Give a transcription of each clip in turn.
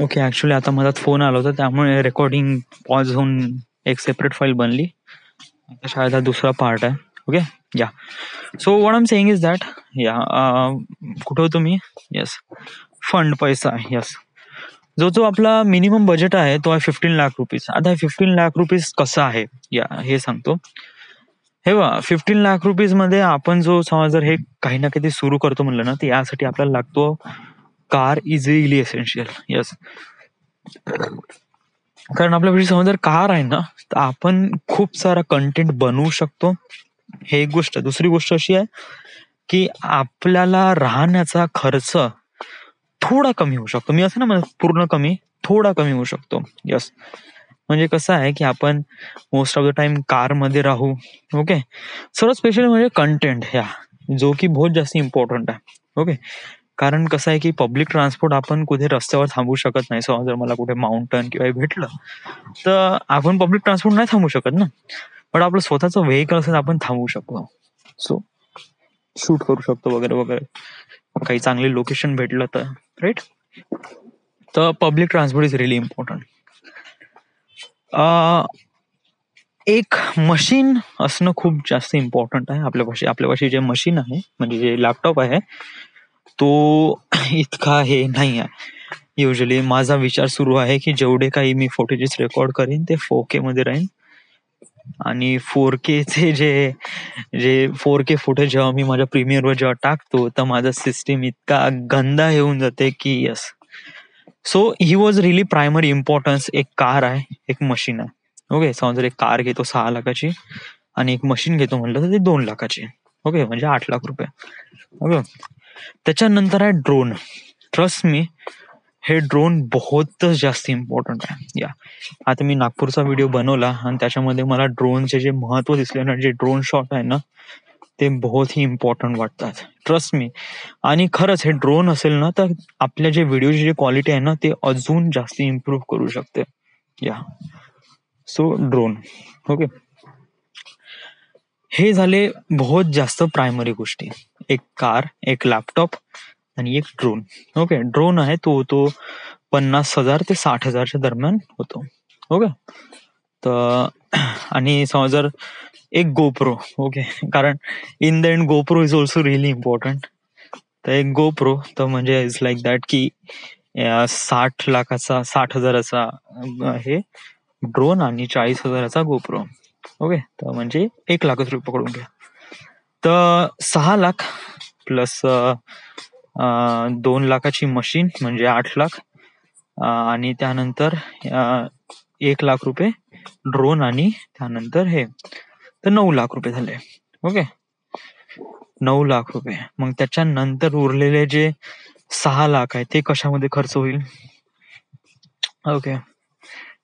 Okay, actually आता मधात phone आला होता त्यामुळे रेकॉर्डिंग पॉज होऊन एक सेपरेट फाईल बनली. आता शाळेचा दुसरा पार्ट आहे. ओके, या. So what I am saying is that, या कुठं होतो मी? येस, फंड, पैसा. येस, जो आपला मिनिमम बजेट आहे तो आहे 15 लाख रुपीज. आता 15 लाख रुपीज कसं आहे या हे सांगतो. हे बघा, 15 लाख रुपीज मध्ये आपण जो समज जर हे काही ना काही सुरू करतो म्हणलं ना, तर यासाठी आपल्याला लागतो car is really essential. Yes, कारण आपल्यापाशी समज जर कार आहे ना, तर आपण खूप सारा कंटेंट बनवू शकतो. हे एक गोष्ट. दुसरी गोष्ट अशी आहे की आपल्याला राहण्याचा खर्च थोडा कमी होऊ शकतो. मी असं ना म्हणत पूर्ण कमी, थोडा कमी होऊ शकतो. यस, म्हणजे कसं आहे की आपण मोस्ट ऑफ द टाइम कारमध्ये राहू. ओके, सर्वात स्पेशल म्हणजे कंटेंट, ह्या जो की बहुत जास्त इम्पॉर्टंट आहे. ओके, कारण कसं आहे की पब्लिक ट्रान्सपोर्ट आपण कुठे रस्त्यावर थांबू शकत नाही. समज जर मला कुठे माउंटन किंवा हे भेटलं तर आपण पब्लिक ट्रान्सपोर्ट नाही थांबू शकत ना, पण आपलं स्वतःचं व्हेकल असेल आपण थांबू शकतो. सो शूट करू शकतो वगैरे वगैरे, काही चांगले लोकेशन भेटलं तर, राईट. तर public transport is really important. एक मशीन असणं खूप जास्त इम्पॉर्टंट आहे आपल्यापाशी जे मशीन आहे म्हणजे जे लॅपटॉप आहे तो इतका हे नाही आहे. युजली माझा विचार सुरू आहे की जेवढे काही मी फुटेजेस रेकॉर्ड करेन ते 4K मध्ये राहील. आणि 4K चे जे 4K फुटेज जेव्हा मी माझ्या प्रीमियरवर जेव्हा टाकतो तर माझा सिस्टीम इतका गंदा येऊन जाते की yes. So he was really primary importance. एक कार आहे, एक मशीन आहे. ओके, समज जर एक कार घेतो 6 लाखाची आणि एक मशीन घेतो म्हटलं तर ते 2 लाखाची. ओके, म्हणजे 8 लाख रुपये. ओके, त्याच्यानंतर आहे ड्रोन. ट्रस्ट मी, हे ड्रोन बहुत जास्त इम्पॉर्टंट आहे. या आता मी नागपूरचा व्हिडिओ बनवला आणि त्याच्यामध्ये मला ड्रोनचे जे महत्व दिसले ना, जे ड्रोन शॉट आहे ना ते बहुत ही इम्पॉर्टंट वाटतात. Trust me. आणि खरंच हे ड्रोन असेल ना तर आपल्या जे व्हिडिओची जे क्वालिटी आहे ना ते अजून जास्त इम्प्रूव्ह करू शकते. या सो ड्रोन. ओके, हे झाले बहुत जास्त प्रायमरी गोष्टी. एक कार, एक लॅपटॉप आणि एक ड्रोन. ओके, ड्रोन आहे तो होतो 50,000 ते 60,000च्या दरम्यान होतो. ओके, तर आणि समज जर एक गोप्रो. ओके, कारण in the end GoPro is also really important. तर एक गोप्रो तर म्हणजे इज लाईक दॅट की 60,000चा हे ड्रोन आणि 40,000चा गोप्रो. ओके, तर म्हणजे 1 लाख रुपये पकडून घ्या. तर 6 लाख प्लस 2 लाखाची मशीन म्हणजे 8 लाख आणि त्यानंतर 1 लाख रुपये ड्रोन आणि त्यानंतर हे, तर 9 लाख रुपये झाले. ओके, 9 लाख रुपये. मग त्याच्यानंतर उरलेले जे 6 लाख आहे ते कशामध्ये खर्च होईल? ओके,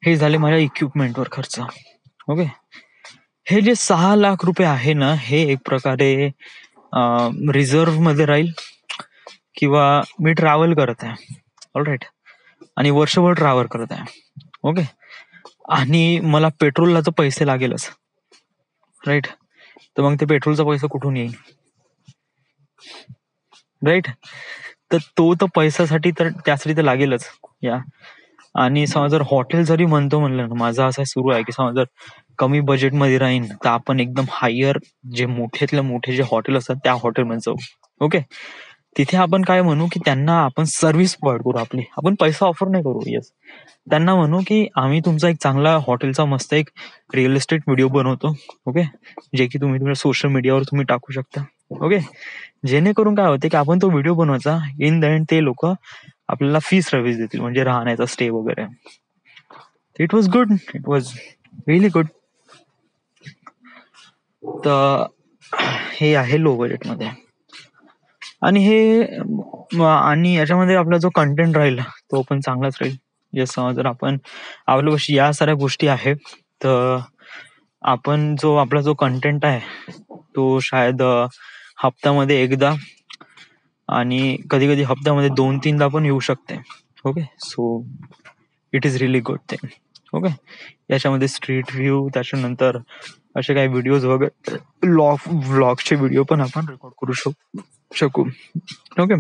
हे झाले माझ्या इक्विपमेंटवर खर्च. ओके, हे जे 6 लाख रुपये आहे ना हे एक प्रकारे रिझर्व्ह मध्ये राहील किंवा मी ट्रॅव्हल करत आहे. ऑलराईट, आणि वर्षभर ट्रॅव्हल करत आहे. ओके, आणि मला पेट्रोलला तर पैसे लागेलच, राईट. तर मग ते पेट्रोलचा पैसा कुठून येईल? राईट, तर तो तर पैशासाठी तर त्यासाठी तर लागेलच. या आणि समज जर हॉटेल जरी म्हणतो म्हणलं ना, माझा असा सुरू आहे की समज जर कमी बजेटमध्ये राहीन तर आपण एकदम हायर जे मोठ्यातल्या मोठे जे हॉटेल असतात त्या हॉटेलमध्ये जाऊ. ओके, तिथे आपण काय म्हणू की त्यांना आपण सर्व्हिस प्रोव्हाइड करू. आपण पैसा ऑफर नाही करू. येस, त्यांना म्हणू की आम्ही तुमचा एक चांगला हॉटेलचा मस्त एक रिअल इस्टेट व्हिडिओ बनवतो. ओके, जे की तुम्ही तुमच्या सोशल मीडियावर तुम्ही टाकू शकता. ओके, जेणेकरून काय होते की आपण तो व्हिडिओ बनवायचा, इन द एंड ते लोक आपल्याला फी सर्व्हिस देतील म्हणजे राहण्याचा स्टे वगैरे. It was good, it was really good. तर हे आहे लो बजेटमध्ये. आणि आणि याच्यामध्ये आपला जो कंटेंट राहील तो पण चांगलाच राहील. जसं जर आपण आपल्यापाशी या साऱ्या गोष्टी आहेत तर आपण आपला जो कंटेंट आहे तो शायद हप्त्यामध्ये एकदा आणि कधी कधी हप्त्यामध्ये 2-3दा पण येऊ शकते. Okay, so it is really good thing. Okay, याच्यामध्ये स्ट्रीट व्ह्यू, त्याच्यानंतर असे काही व्हिडिओज वगैरे व्लॉगचे व्हिडिओ पण आपण रेकॉर्ड करू शकू. ओके,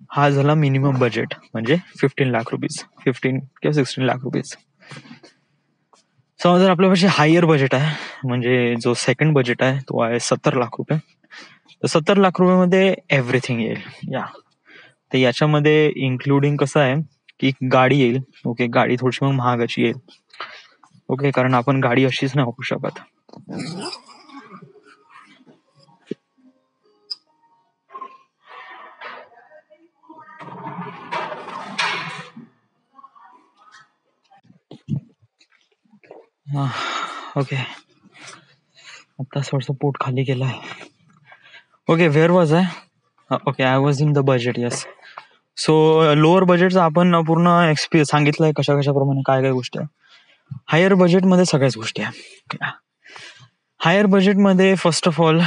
हा झाला मिनिमम बजेट, म्हणजे 15 लाख रुपीज, 15 किंवा 16 लाख रुपीज. समजा जर आपल्यापाशी हायर बजेट आहे, म्हणजे जो सेकंड बजेट आहे तो आहे 70 लाख रुपये. तर 70 लाख रुपयामध्ये एव्हरीथिंग येईल या. तर याच्यामध्ये इन्क्लुडिंग कसं आहे की गाडी येईल. ओके, गाडी थोडीशी मग महागाची येईल. ओके, कारण आपण गाडी अशीच नाही वापरू शकत. ओके, आता थोडस पोट खाली केलं आहे. Okay, where was I? Okay, I was in the budget. Yes. So lower बजेटचा आपण पूर्ण सांगितलंय कशा कशाप्रमाणे काय काय गोष्टी आहे. हायर बजेटमध्ये सगळ्याच गोष्टी आहे. हायर बजेटमध्ये फर्स्ट ऑफ ऑल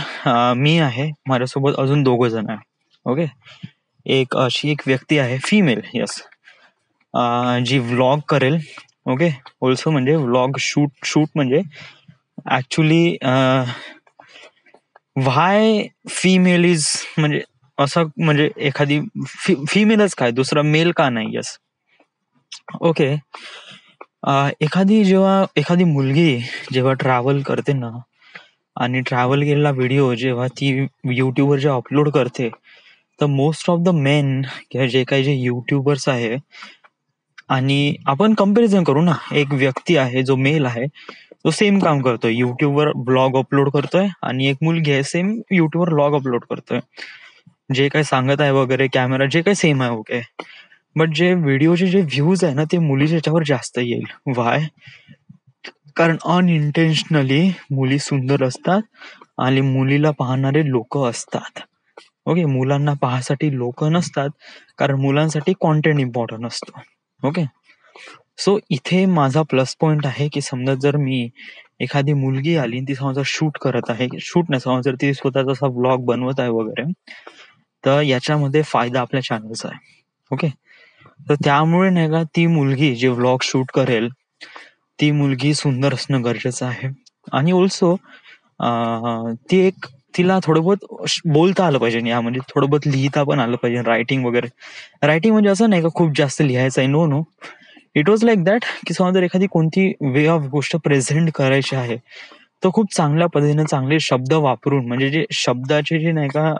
मी आहे, माझ्यासोबत अजून 2 जण आहे. ओके, एक अशी एक व्यक्ती आहे, फिमेल. येस, जी व्लॉग करेल. ओके, ऑल्सो म्हणजे व्लॉग शूट म्हणजे ऍक्च्युली व्हाय फिमेल इज, म्हणजे असं, म्हणजे एखादी फिमेलच काय, दुसरा मेल का नाही. येस. ओके, एखादी मुलगी जेव्हा ट्रॅव्हल करते ना, आणि ट्रॅव्हल केलेला व्हिडिओ जेव्हा ती युट्यूबवर जे अपलोड करते, तर मोस्ट ऑफ द मेन किंवा जे काही जे युट्यूबर्स आहे, आणि आपण कम्पॅरिझन करू ना, एक व्यक्ती आहे जो मेल आहे, तो सेम काम करतोय, युट्यूबवर ब्लॉग अपलोड करतोय, आणि एक मुलगी आहे सेम युट्यूबवर ब्लॉग अपलोड करतोय, जे काही सांगत आहे वगैरे, कॅमेरा जे काही सेम आहे. ओके, बट जे व्हिडिओचे जे व्ह्यूज आहे ना, ते मुलीच्या याच्यावर जास्त येईल. वाय? कारण अनइंटेन्शनली मुली सुंदर असतात आणि मुलीला पाहणारे लोक असतात. ओके, मुलांना पाहण्यासाठी लोक नसतात, कारण मुलांसाठी कॉन्टेंट इम्पॉर्टंट असतो. ओके, सो इथे माझा प्लस पॉइंट आहे की समजा जर मी एखादी मुलगी आली ती समजा शूट करत आहे, शूट नाही, समजा जर ती स्वतःचा असा व्लॉग बनवत आहे वगैरे, तर याच्यामध्ये फायदा आपल्या चॅनलचा आहे. ओके, तर त्यामुळे नाही का, ती मुलगी जे व्लॉग शूट करेल ती मुलगी सुंदर असणं गरजेचं आहे. आणि ऑल्सो तिला थोडं बहुत बोलता आलं पाहिजे, या म्हणजे थोडं बहुत लिहिता पण आलं पाहिजे, रायटिंग वगैरे. रायटिंग म्हणजे असं नाही का खूप जास्त लिहायचं आहे, no no, it was like that की समजा जर एखादी कोणती वे ऑफ गोष्ट प्रेझेंट करायची आहे, तर खूप चांगल्या पद्धतीने चांगले शब्द वापरून, म्हणजे जे शब्दाचे जे नाही का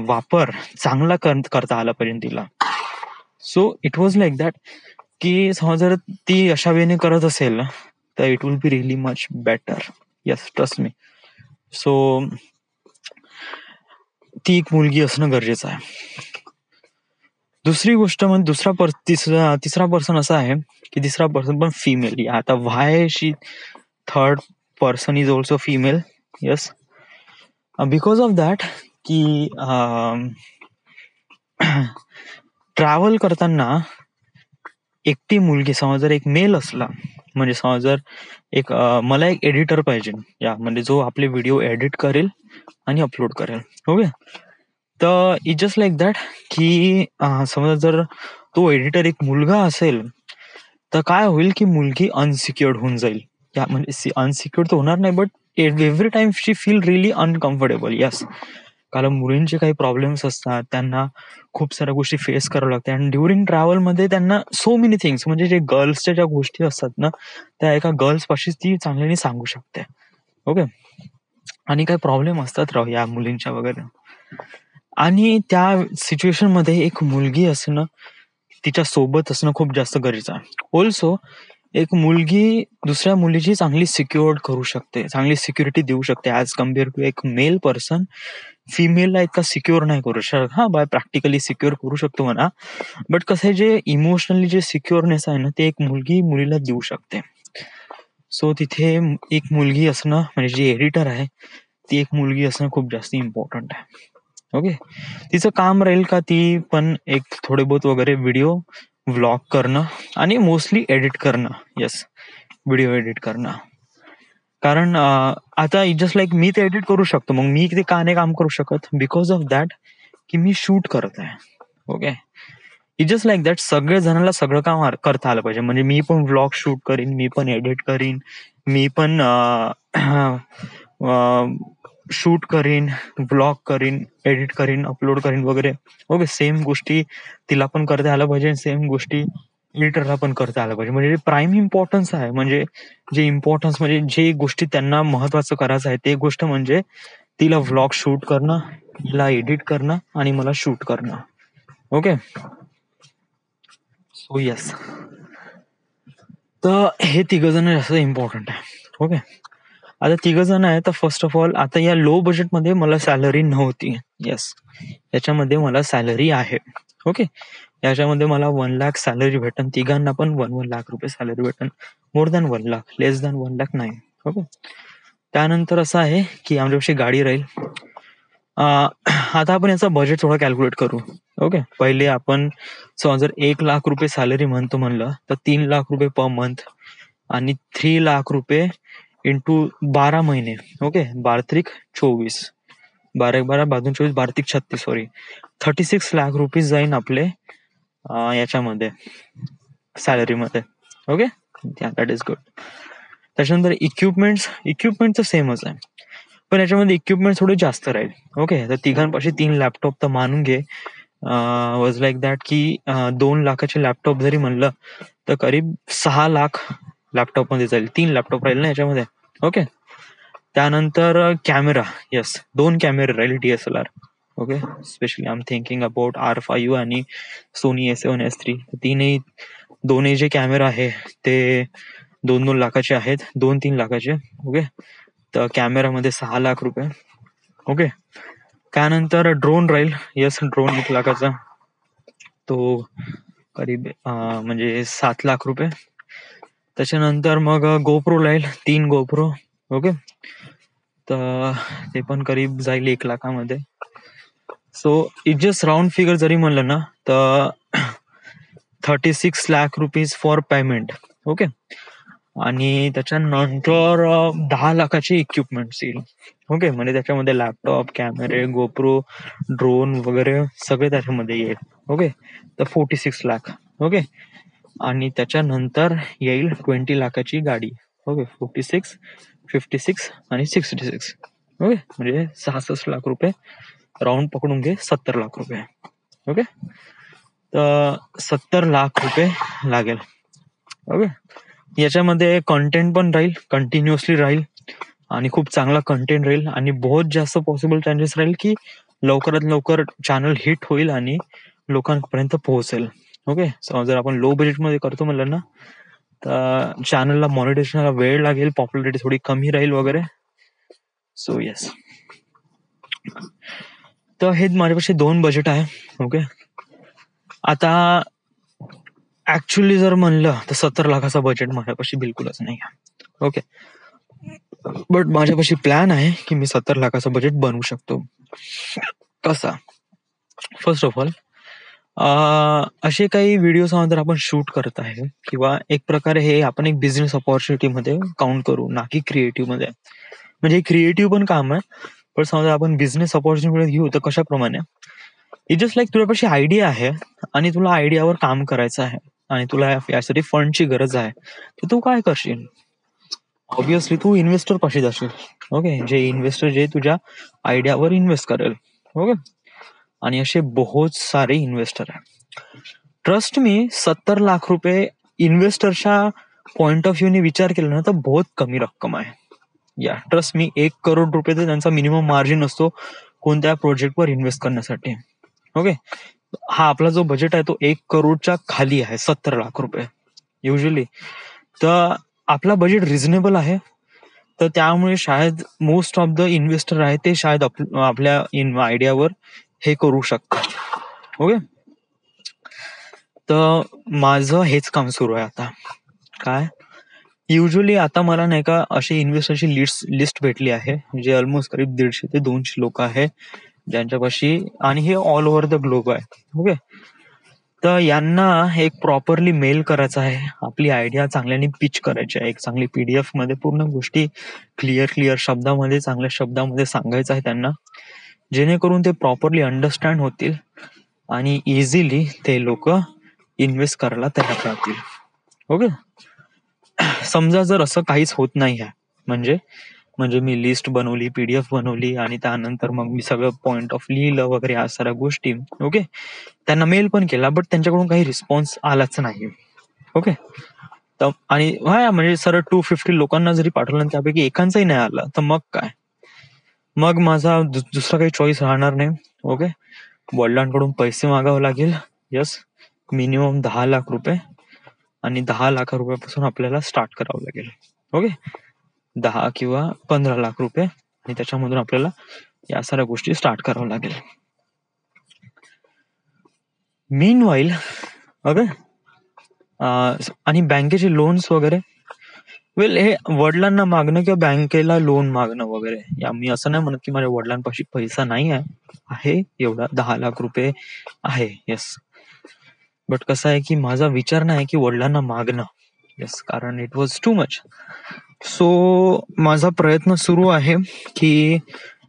वापर चांगला करता आला पाहिजे तिला. So it was like that की समजा जर ती अशा वेने करत असेल ना, तर it will be really much better. Yes, trust me. So ती एक मुलगी असणं गरजेचं आहे. दुसरी गोष्ट म्हणजे तिसरा पर्सन असा आहे की तिसरा पर्सन पण फिमेल. आता why she third person is also female? Yes, because of that की ट्रॅव्हल करताना एकटी मुलगी, समज जर एक मेल असला, म्हणजे समज जर एक मला एक एडिटर पाहिजे, या म्हणजे जो आपले व्हिडिओ एडिट करेल आणि अपलोड करेल. ओके, तर इट जस्ट लाईक दॅट की समजा जर तो एडिटर एक मुलगा असेल, तर काय होईल की मुलगी अनसिक्युअर्ड होऊन जाईल. या म्हणजे अनसिक्युअर्ड तर होणार नाही, but every time she feel really uncomfortable. Yes, कारण मुलींचे काही प्रॉब्लेम्स असतात, त्यांना खूप साऱ्या गोष्टी फेस कराव्या लागतात, आणि ड्युरिंग ट्रॅव्हलमध्ये त्यांना सो मेनी थिंग्स, म्हणजे जे गर्ल्सच्या ज्या गोष्टी असतात ना, त्या एका गर्ल्स पाशीच ती चांगल्याने सांगू शकते. ओके, आणि काही प्रॉब्लेम असतात राव या मुलींच्या वगैरे, आणि त्या सिच्युएशन मध्ये एक मुलगी असणं, तिच्या सोबत असणं खूप जास्त गरजेचं आहे. ऑल्सो एक मुलगी दुसऱ्या मुलीची चांगली सिक्युअर्ड करू शकते, चांगली सिक्युरिटी देऊ शकते, ऍज कम्पेअर टू एक मेल पर्सन फिमेलला इतका सिक्युअर नाही करू शकत. हा, बाय प्रॅक्टिकली सिक्युअर करू शकतो म्हणा, बट कसं जे इमोशनली जे सिक्युअरनेस आहे ना, ते एक मुलगी मुलीला देऊ शकते. सो तिथे एक मुलगी असणं, म्हणजे जी एडिटर आहे ती एक मुलगी असणं खूप जास्त इम्पॉर्टंट आहे. ओके, तिचं काम राहील का ती पण एक थोडे बहुत वगैरे व्हिडिओ व्लॉग करणं आणि मोस्टली एडिट करणं. येस, व्हिडिओ एडिट करणं. कारण आता जस्ट लाईक मी ते एडिट करू शकतो, मग मी ते का नाही काम करू शकत? बिकॉज ऑफ दॅट की मी शूट करत आहे. Okay, it just like that सगळे जणांना सगळं काम करता आलं पाहिजे. म्हणजे मी पण व्लॉग शूट करीन, मी पण एडिट करीन, मी पण शूट करीन, ब्लॉग करीन, एडिट करीन, अपलोड करीन वगैरे. ओके, सेम गोष्टी तिला पण करता आल्या पाहिजे, सेम गोष्टी एडिटरला पण करता आल्या पाहिजे. म्हणजे प्राईम इम्पॉर्टन्स आहे, म्हणजे जे इम्पॉर्टन्स म्हणजे जे गोष्टी त्यांना महत्वाचं करायचं आहे ते गोष्ट म्हणजे तिला व्लॉग शूट करणं, तिला एडिट करणं आणि मला शूट करणं. ओके, सो येस, तर हे तिघ जण जास्त इम्पॉर्टंट आहे. ओके, आता तिघ जण आहे तर फर्स्ट ऑफ ऑल आता या लो बजेटमध्ये मला सॅलरी नव्हती. येस, याच्यामध्ये मला सॅलरी आहे. ओके, याच्यामध्ये मला 1 लाख सॅलरी भेटन, तिघांना पण 1 लाख रुपये सॅलरी भेटन. मोर दॅन 1 लाख, लेस दॅन 1 लाख नाही. ओके, त्यानंतर असं आहे की आमच्यापाशी गाडी राहील. आता आपण याचा बजेट थोडा कॅल्क्युलेट करू. ओके, पहिले आपण जर 1 लाख रुपये सॅलरी म्हणलं तर 3 लाख रुपये पर मंथ आणि 3 लाख रुपये इंटू 12 महिने. ओके, 12×3=24, 12×12=24, 12×3=36, सॉरी 36 लाख रुपीज जाईन आपले याच्यामध्ये सॅलरीमध्ये. Okay, that is good. त्याच्यानंतर इक्विपमेंटचं सेमच आहे, पण याच्यामध्ये इक्विपमेंट थोडे जास्त राहील. ओके, तर तिघांपाशी 3 लॅपटॉप तर मानून घे, वॉज लाईक दॅट की 2 लाखाचे लॅपटॉप जरी म्हणलं तर करीब 6 लाख लॅपटॉप मध्ये जाईल. 3 लॅपटॉप राहील ना याच्यामध्ये. ओके, त्यानंतर कॅमेरा, येस 2 कॅमेरे राहील DSLR. Okay, specially I am thinking about R5 आणि सोनी A7S3. दोन्ही जे कॅमेरा आहे ते 2-2 लाखाचे आहेत, 2-3 लाखाचे. ओके, तर कॅमेरामध्ये 6 लाख रुपये. ओके, त्यानंतर ड्रोन राहील. येस, ड्रोन 1 लाखाचा, तो करीब म्हणजे 7 लाख रुपये. त्याच्यानंतर मग गोप्रो राहील, 3 गोप्रो. ओके, तर ते पण करीब जाईल 1 लाखामध्ये. So it just round figure जरी म्हणलं ना तर 36 lakh rupees for payment. Okay, आणि त्याच्यानंतर 10 लाखाचे इक्विपमेंट्स येईल. ओके, म्हणजे त्याच्यामध्ये लॅपटॉप, कॅमेरे, गोप्रो, ड्रोन वगैरे सगळे त्याच्यामध्ये येईल. ओके, तर 46 लाख. ओके, आणि त्याच्यानंतर येईल 20 लाखाची गाडी. ओके, 46, 56 आणि 66. ओके, म्हणजे 66 लाख रुपये, राऊंड पकडून घे 70 लाख रुपये. ओके, तर 70 लाख रुपये लागेल. ओके, याच्यामध्ये कंटेंट पण राहील, कंटिन्युअसली राहील आणि खूप चांगला कंटेंट राहील आणि बहुत जास्त पॉसिबल चान्सेस राहील की लवकरात लवकर चॅनल हिट होईल आणि लोकांपर्यंत पोहोचेल. ओके, सो जर आपण लो बजेटमध्ये करतो म्हणलं ना तर चॅनलला मॉनिटायझेशनला वेळ लागेल, पॉप्युलरिटी थोडी कमी राहील वगैरे. सो येस, तर हे माझ्यापाशी 2 बजेट आहे. ओके, आता ऍक्च्युअली जर म्हणलं तर 70 लाखाचा बजेट माझ्यापाशी बिलकुलच नाही आहे. ओके, बट माझ्यापाशी प्लॅन आहे की मी 70 लाखाचा बजेट बनवू शकतो. कसा? फर्स्ट ऑफ ऑल असे काही व्हिडिओ जर आपण शूट करत आहे किंवा एक प्रकारे हे आपण एक बिझनेस ऑपॉर्च्युनिटी मध्ये काउंट करू, ना की क्रिएटिव्ह मध्ये. म्हणजे क्रिएटिव्ह पण काम आहे, पण समजा आपण बिझनेस ऑपॉर्च्युनिटी घेऊ तर कशाप्रमाणे, इट जस्ट लाईक तुझ्यापाशी आयडिया आहे आणि तुला आयडियावर काम करायचं आहे आणि तुला यासाठी फंडची गरज आहे, तर तू काय करशील? ऑब्विसली तू इन्व्हेस्टर पाशी जाशील. ओके, जे इन्व्हेस्टर जे तुझ्या आयडियावर इन्व्हेस्ट करेल. ओके, आणि असे बहुत सारे इन्व्हेस्टर आहे. ट्रस्ट मी, 70 लाख रुपये इन्व्हेस्टरच्या पॉइंट ऑफ व्ह्यूने विचार केला ना तर बहुत कमी रक्कम आहे. या ट्रस्ट मी, 1 करोड रुपये तर त्यांचा मिनिमम मार्जिन असतो कोणत्या प्रोजेक्टवर इन्व्हेस्ट करण्यासाठी. ओके, हा आपला जो बजेट आहे तो 1 करोडच्या खाली आहे, 70 लाख रुपये युजली. तर आपला बजेट रिझनेबल आहे, तर त्यामुळे शायद मोस्ट ऑफ द इन्व्हेस्टर आहे ते शायद आपल्या आयडियावर हे करू शकतात. ओके, तर माझं हेच काम सुरू आहे आता. काय, युजली आता मला नाही का अशी इन्व्हेस्टरची लिस्ट भेटली आहे, जे ऑलमोस्ट करीब 150 ते 200 लोक आहे ज्यांच्यापाशी, आणि हे ऑल ओव्हर द ग्लोब आहे. ओके, तर यांना एक प्रॉपरली मेल करायचा आहे, आपली आयडिया चांगल्याने पिच करायची आहे, एक चांगली PDF मध्ये पूर्ण गोष्टी क्लिअर शब्दामध्ये, चांगल्या शब्दामध्ये सांगायचं आहे त्यांना, जेणेकरून ते प्रॉपरली अंडरस्टँड होतील आणि इझिली ते लोक इन्व्हेस्ट करायला तयार राहतील. ओके, समजा जर असं काहीच होत नाही आहे, म्हणजे म्हणजे मी लिस्ट बनवली, PDF बनवली आणि त्यानंतर मग मी सगळं पॉइंट ऑफ लिहिलं वगैरे या साऱ्या गोष्टी. ओके. त्यांना मेल पण केला, बट त्यांच्याकडून काही रिस्पॉन्स आलाच नाही. ओके. तर आणि म्हणजे सरळ 250 लोकांना जरी पाठवलं आणि त्यापैकी एकांचाही नाही आला, तर मग काय? मग माझा दुसरा काही चॉईस राहणार नाही. ओके. वडिलांकडून पैसे मागावे लागेल. यस. मिनिमम 10 लाख रुपये. आणि 10 लाख रुपयापासून आपल्याला स्टार्ट करावं लागेल. ओके. 10 किंवा 15 लाख रुपये आणि त्याच्यामधून आपल्याला या साऱ्या गोष्टी स्टार्ट करावं लागेल. मीन वाईल ओके. आणि बँकेचे लोन्स वगैरे, वेल हे वडिलांना मागणं किंवा बँकेला लोन मागणं वगैरे, या मी असं नाही म्हणत की माझ्या वडिलांपाशी पैसा नाही आहे एवढा 10 लाख रुपये आहे. येस. बट कसं आहे की माझा विचार नाही की वडिलांना मागणं. येस. कारण it was too much. So माझा प्रयत्न सुरू आहे की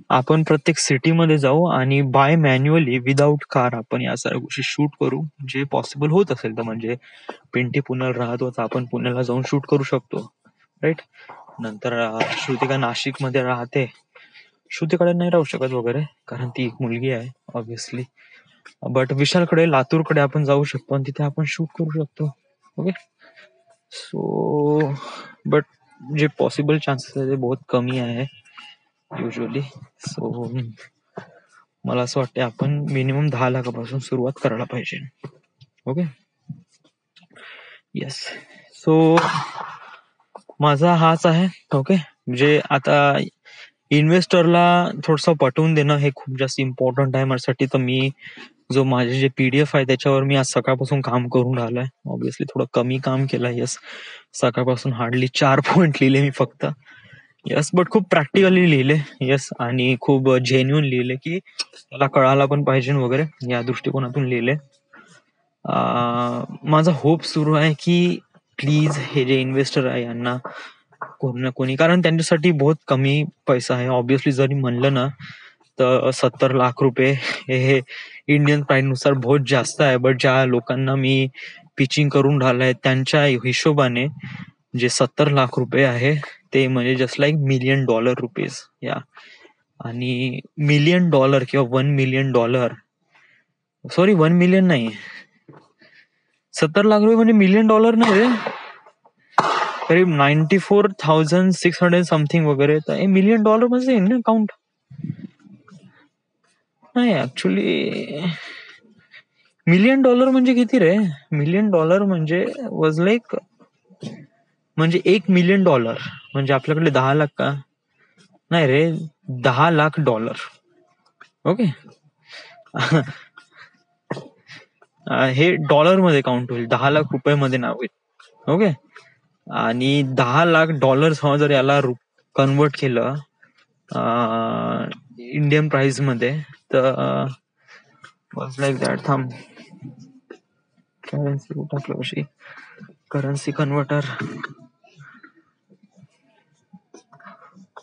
आपण प्रत्येक सिटीमध्ये जाऊ आणि बाय मॅन्युअली विदाऊट कार आपण या साऱ्या गोष्टी शूट करू, जे पॉसिबल होत असेल तर. म्हणजे पिंटी पुण्याला राहतो तर आपण पुण्याला जाऊन शूट करू शकतो, राईट. नंतर श्रुतिका नाशिक मध्ये राहते, श्रुतीकडे नाही राहू शकत वगैरे कारण ती एक मुलगी आहे ऑब्व्हियसली. बट विशालकडे, लातूरकडे आपण जाऊ शकतो आणि तिथे आपण शूट करू शकतो. ओके. सो बट जे पॉसिबल चान्सेस आहे ते बहुत कमी आहे युजली. सो मला असं वाटतं आपण मिनिमम 10 लाखापासून सुरुवात करायला पाहिजे. ओके. येस. सो माझा हाच आहे. ओके. म्हणजे आता इन्व्हेस्टरला थोडस पटवून देणं हे खूप जास्त इम्पॉर्टंट आहे माझ्यासाठी. तर मी जो माझे जे PDF आहे त्याच्यावर मी आज सकाळपासून काम करून राहिलोय. ऑब्व्हियसली थोडं कमी काम केलं. येस. सकाळपासून हार्डली 4 पॉइंट लिहिले मी फक्त. येस. बट खूप प्रॅक्टिकली लिहिले. येस. आणि खूप जेन्युन लिहिले की त्याला कळायला पण पाहिजे वगैरे, या दृष्टिकोनातून लिहिले. माझा होप सुरू आहे की प्लीज हे जे इन्व्हेस्टर आहे यांना कोणी ना कोणी, कारण त्यांच्यासाठी बहुत कमी पैसा आहे. ऑब्व्हियसली जरी म्हणलं ना तर 70 लाख रुपये हे इंडियन प्राइस नुसार बहुत जास्त आहे. बट ज्या लोकांना मी पिचिंग करून राहिलाय त्यांच्या हिशोबाने जे 70 लाख रुपये आहे ते म्हणजे जस्ट लाईक $1,000,000 या. आणि $1,000,000 किंवा $1,000,000, सॉरी 1 मिलियन नाही, 70 लाख रुपये म्हणजे $1,000,000 नाही रे, करीब 94,600 समथिंग वगैरे. तर $1,000,000 मध्ये येईल ना अकाउंट. नाही ऍक्च्युली $1,000,000 म्हणजे किती रे? $1,000,000 म्हणजे वॉज लाईक, म्हणजे $1,000,000 म्हणजे आपल्याकडे 10 लाख का? नाही रे, $10 लाख. ओके. हे डॉलर मध्ये काउंट होईल, 10 लाख रुपये मध्ये नाव होईल. ओके. आणि $10 लाख जर याला कन्वर्ट केलं इंडियन प्राइस मध्ये तर वॉज लाईक दॅट. थांब, करन्सी टाकलं कशी, currency converter.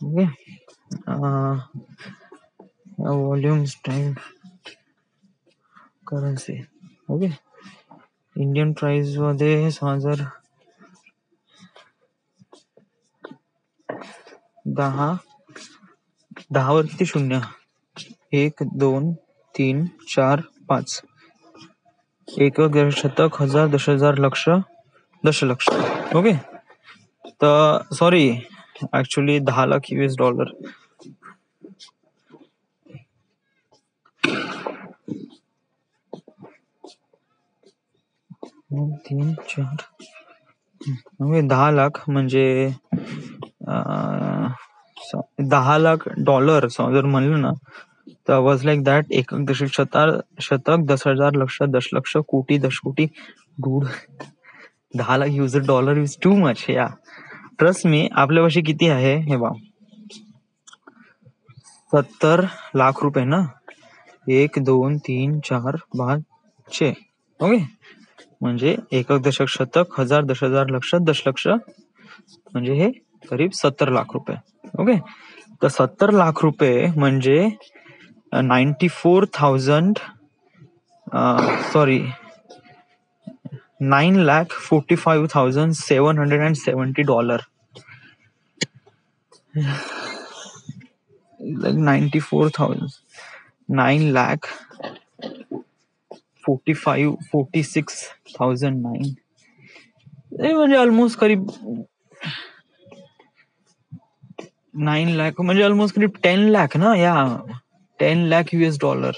Okay. Volumes time currency. Okay. Indian price मध्ये 6,000, 10 वर किती शून्य, 1 2 3 4 5, एकक, शतक, हजार, 10,000, लक्ष, दशलक्ष. ओके. तर सॉरी ऍक्च्युली 10 लाख $. 3 4 10 लाख म्हणजे $10 लाख जर म्हणलं ना तर वॉज लाईक दॅट. एकक, दशक, शतक, 10,000, लक्ष, दशलक्ष, कोटी, दशकोटी. Dude, 10 lakh $. Is too much. Yeah trust me. आपल्यापाशी किती आहे हे बा, 70 लाख रुपये ना, 1 2 3 4 5 6. ओके. म्हणजे एकक, दशक, शतक, हजार, 10,000, लक्ष, दशलक्ष, म्हणजे हे करीब 70 लाख रुपये. ओके. तर 70 लाख रुपये म्हणजे 94,000 सॉरी $9,45,770. like 94,000, 9,46,009. म्हणजे ऑलमोस्ट करीब 9 लाख, म्हणजे ऑलमोस्ट करीब 10 लाख ना, या 10 lakh US dollar.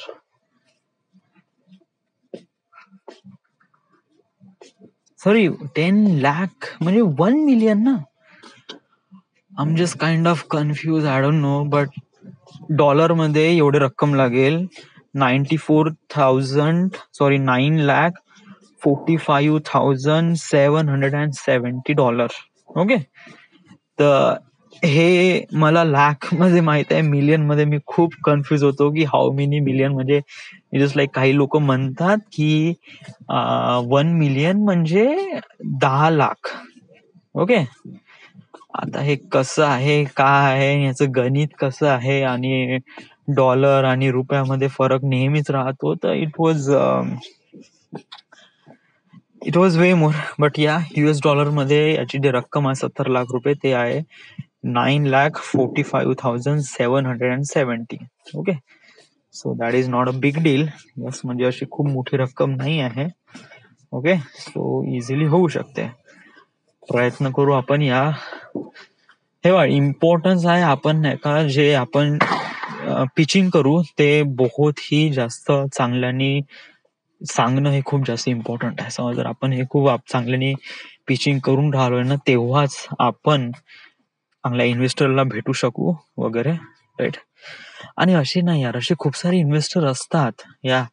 Sorry, 10 lakh म्हणजे 1 मिलियन ना. I am just kind of confuse, I don't know, but dollar मध्ये एवढे रक्कम लागेल. 9,45,770 ओके. तर हे मला लाख मध्ये माहित आहे, मिलियन मध्ये मी खूप कन्फ्युज होतो की हाऊ मेनी मिलियन. म्हणजे जस्ट लाईक काही लोक म्हणतात की 1 मिलियन म्हणजे 10 लाख. ओके. आता हे कसं आहे, काय आहे, याचं गणित कसं आहे, आणि डॉलर आणि रुपयामध्ये फरक नेहमीच राहतो. तर it was way more. But या US dollar मध्ये याची जी रक्कम आहे 70 लाख रुपये, ते आहे 9,45,770. Okay. So that is not a big deal. Yes, म्हणजे अशी खूप मोठी रक्कम नाही आहे. ओके. सो इझिली होऊ शकते. प्रयत्न करू आपण. या हे इम्पॉर्टन्स आहे, आपण नाही का जे आपण पिचिंग करू ते बहुत ही जास्त चांगल्याने सांगणं हे खूप जास्त इम्पॉर्टंट आहे. समज जर आपण हे खूप चांगल्याने पिचिंग करून राहिलोय ना, तेव्हाच आपण चांगल्या इन्व्हेस्टरला भेटू शकू वगैरे, राईट. आणि असे नाही यार, असे खूप सारे इन्व्हेस्टर असतात. या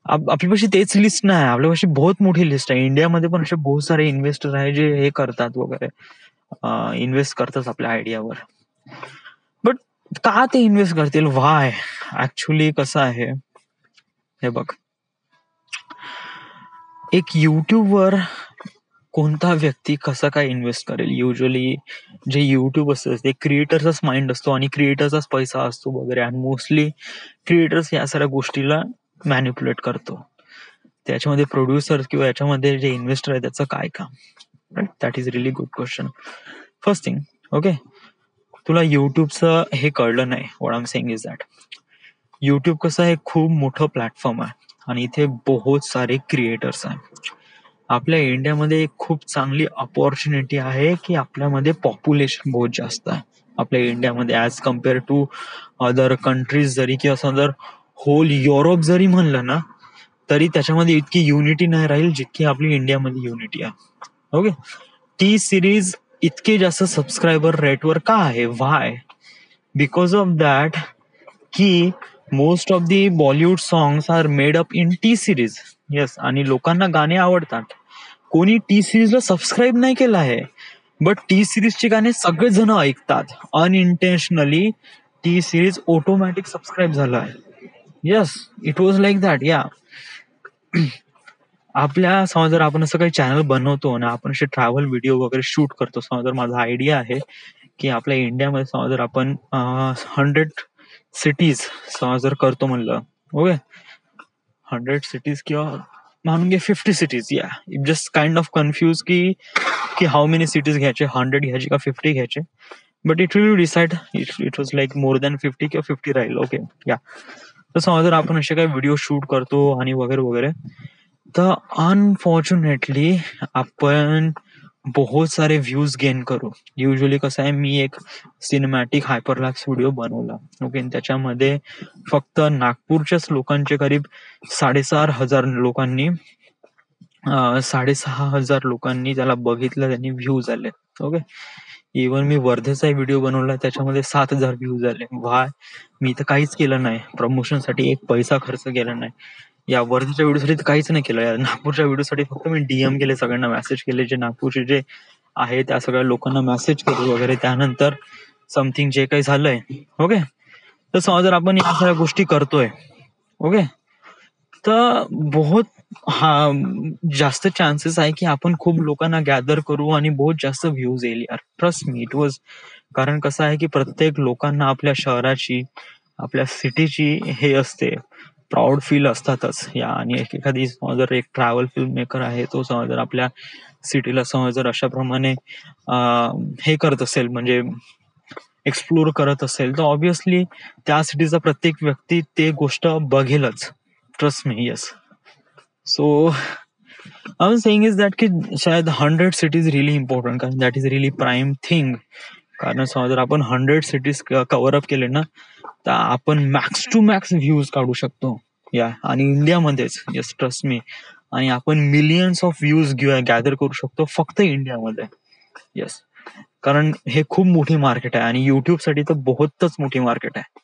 आपल्यापाशी तेच लिस्ट नाही, आपल्यापाशी बहुत मोठी लिस्ट आहे. इंडियामध्ये पण असे बहुत सारे इन्व्हेस्टर आहे जे हे करतात वगैरे, इन्व्हेस्ट करतात आपल्या आयडियावर. बट का ते इन्व्हेस्ट करतील, व्हाय? ऍक्च्युली कसं आहे हे बघ, एक युट्यूबवर कोणता व्यक्ती कसा काय इन्व्हेस्ट करेल? युजली जे युट्यूब असतं ते क्रिएटरचाच माइंड असतो आणि क्रिएटरचाच पैसा असतो वगैरे, आणि मोस्टली क्रिएटर्स या साऱ्या गोष्टीला मॅनिप्युलेट करतो. त्याच्यामध्ये प्रोड्युसर किंवा याच्यामध्ये जे इन्व्हेस्टर आहे त्याचं काय काम? Right, that is really good question. First thing, okay, तुला युट्यूबचं हे कळलं नाही. What I am saying is that YouTube कसं आहे, खूप मोठं प्लॅटफॉर्म आहे आणि इथे बहुत सारे क्रिएटर्स आहेत. आपल्या इंडियामध्ये एक खूप चांगली अपॉर्च्युनिटी आहे की आपल्यामध्ये पॉप्युलेशन बहुत जास्त आहे आपल्या इंडियामध्ये, as compare to other countries. जरी की असं जर होल युरोप जरी म्हणलं ना, तरी त्याच्यामध्ये इतकी युनिटी नाही राहील जितकी आपली इंडियामध्ये युनिटी आहे. ओके. टी सिरीज इतके जास्त सबस्क्रायबर रेटवर का आहे? व्हाय? बिकॉज ऑफ दॅट की most of the Bollywood songs are made up in T series. Yes, आणि लोकांना गाणे आवडतात. कोणी टी सिरीजला सबस्क्राईब नाही केलं आहे, बट टी सिरीजचे गाणे सगळेच जण ऐकतात. अनइंटेन्शनली टी सिरीज ऑटोमॅटिक सबस्क्राईब झालं आहे. Yes, it was like that. या आपल्या समज जर आपण असं काही चॅनल बनवतो ना, आपण असे ट्रॅव्हल व्हिडिओ वगैरे शूट करतो. समज जर माझा आयडिया आहे की आपल्या इंडियामध्ये समज जर आपण 100 सिटीज समज जर करतो म्हणलं, ओके, 100 सिटीज किंवा मानून घे 50 सिटीज. या जस्ट काइंड ऑफ कन्फ्यूज की हाऊ मेनी सिटीज घ्यायचे, 100 घ्यायचे का 50 घ्यायचे. But it will decide, it was like more than 50 किंवा 50 राहील. ओके. या तर समज जर आपण असे काही व्हिडिओ शूट करतो आणि वगैरे वगैरे, तर अनफॉर्च्युनेटली आपण बहुत सारे व्ह्यूज गेन करू. युजली कसं आहे, मी एक सिनेमॅटिक हायपरलॅक्स व्हिडिओ बनवला. ओके. त्याच्यामध्ये फक्त नागपूरच्याच लोकांचे करीब 6,500 लोकांनी 6,500 लोकांनी त्याला बघितलं, त्यांनी व्ह्यूज आले. ओके. इवन मी वर्धेचा व्हिडिओ बनवला, त्याच्यामध्ये 7,000 व्ह्यूज आले. व्हाय? मी तर काहीच केलं नाही प्रमोशनसाठी, एक पैसा खर्च केला नाही. या वर्धेच्या व्हिडिओसाठी तर काहीच नाही केलं. या नागपूरच्या व्हिडिओसाठी फक्त मी DM केले, सगळ्यांना मेसेज केले, जे नागपूरचे जे आहे त्या सगळ्या लोकांना मेसेज केले वगैरे. त्यानंतर समथिंग जे काही झालंय, ओके, तर समज जर आपण या सगळ्या गोष्टी करतोय, ओके, तर बहुत जास्त चान्सेस आहे की आपण खूप लोकांना गॅदर करू आणि बहुत जास्त व्ह्यूज येईल. यार, ट्रस्ट मी, इट वॉज. कारण कसं आहे की प्रत्येक लोकांना आपल्या शहराची, आपल्या सिटीची हे असते, प्राऊड फील असतातच. या आणि एखादी समज जर एक ट्रॅव्हल फिल्म मेकर आहे, तो समज जर आपल्या सिटीला समज जर अशा प्रमाणे हे करत असेल, म्हणजे एक्सप्लोर करत असेल तर ऑब्विसली त्या सिटीचा प्रत्येक व्यक्ती ते गोष्ट बघेलच. Trust me. Yes. So I was saying is that की शायद 100 सिटीज रिली इम्पॉर्टंट, कारण that is really prime thing. कारण जर आपण 100 सिटीज कव्हर अप केले ना तर आपण मॅक्स टू मॅक्स व्ह्यूज काढू शकतो. या आणि इंडियामध्येच. Yes, trust me. आणि आपण मिलियन्स ऑफ व्ह्यूज गॅदर करू शकतो फक्त इंडियामध्ये. येस, कारण हे खूप मोठी मार्केट आहे आणि युट्यूब साठी तर बहुतच मोठी मार्केट आहे.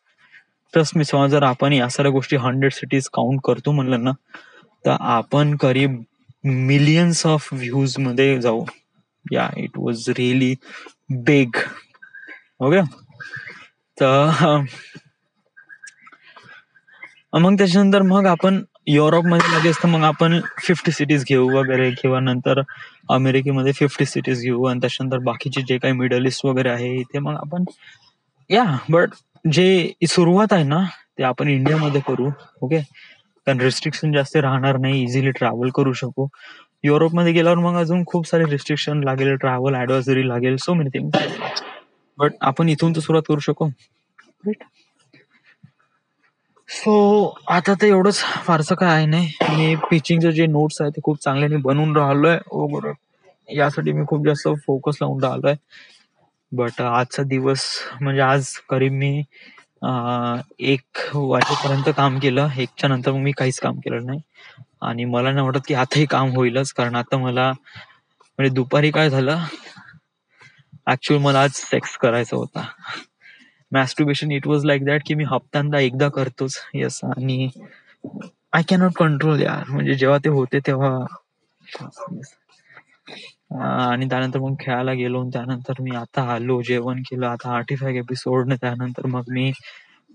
Trust me. जर आपण या साऱ्या गोष्टी 100 सिटीज काउंट करतो म्हणलं ना तर आपण करीब मिलियन्स ऑफ व्ह्यूज मध्ये जाऊ. या it was really big. Okay. तर मग त्याच्यानंतर मग आपण युरोपमध्ये लगेच तर मग आपण 50 सिटीज घेऊ वगैरे, किंवा नंतर अमेरिकेमध्ये 50 सिटीज घेऊ, आणि त्याच्यानंतर बाकीचे जे काही मिडल ईस्ट वगैरे आहे इथे मग आपण बट जे सुरुवात आहे ना ते आपण इंडियामध्ये करू. ओके. कारण रिस्ट्रिक्शन जास्त राहणार नाही, इझिली ट्रॅव्हल करू शकू. युरोपमध्ये गेल्यावर मग अजून खूप सारे रिस्ट्रिक्शन लागेल, ट्रॅव्हल ऍडव्हायझरी लागेल, सो मेनी थिंग. बट आपण इथून तर सुरुवात करू शकू. राईट. सो आता तर एवढंच, फारसं काय आहे नाही. मी पिचिंगचे जे नोट्स आहे ते खूप चांगल्याने बनवून राहिलोय वगैरे, यासाठी मी खूप जास्त फोकस लावून राहिलोय. बट आजचा दिवस म्हणजे आज करीब मी 1 वाजेपर्यंत काम केलं. 1च्या नंतर मग मी काहीच काम केलं नाही. आणि मला नाही वाटत की आताही काम होईलच, कारण आता मला म्हणजे दुपारी काय झालं, ऍक्च्युअली मला आज सेक्स करायचा होता. मॅस्टुर्बेशन इट वॉज लाईक दॅट की मी हप्त्यांदा एकदा करतोच. येस. आणि आय कॅनॉट कंट्रोल यार, म्हणजे जेव्हा ते होते तेव्हा. आणि त्यानंतर मग खेळायला गेलो, त्यानंतर मी आता आलो, जेवण केलं. आता 45 एपिसोड, त्यानंतर मग मी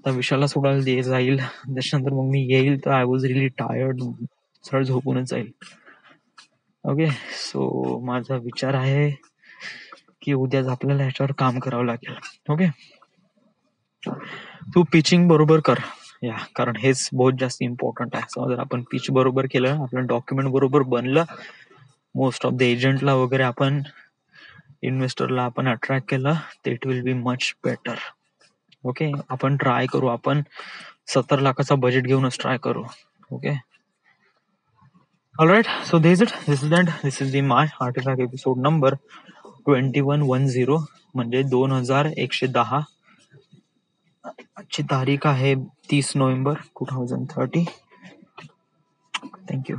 विशालला सोडायला जाईल. त्याच्यानंतर मग मी येईल तर आय वॉज रिली टायर्ड, सरळ झोपूनच जाईल. ओके. सो माझा विचार आहे की उद्याच आपल्याला ह्याच्यावर काम करावं लागेल. ओके. तू पिचिंग बरोबर कर. या, कारण हेच बहुत जास्त इम्पॉर्टंट आहे. जर आपण पिच बरोबर केलं, आपलं डॉक्युमेंट बरोबर बनलं, मोस्ट ऑफ द एजंटला वगैरे आपण, इन्व्हेस्टरला आपण अट्रॅक्ट केलं, तर it will be much better. Okay. आपण ट्राय करू, आपण 70 लाखाचा बजेट घेऊनच ट्राय करू. Okay. All right. So this is the my artefact episode number 2110, म्हणजे 2110. आजची तारीख आहे 30 नोव्हेंबर 2030. थँक्यू.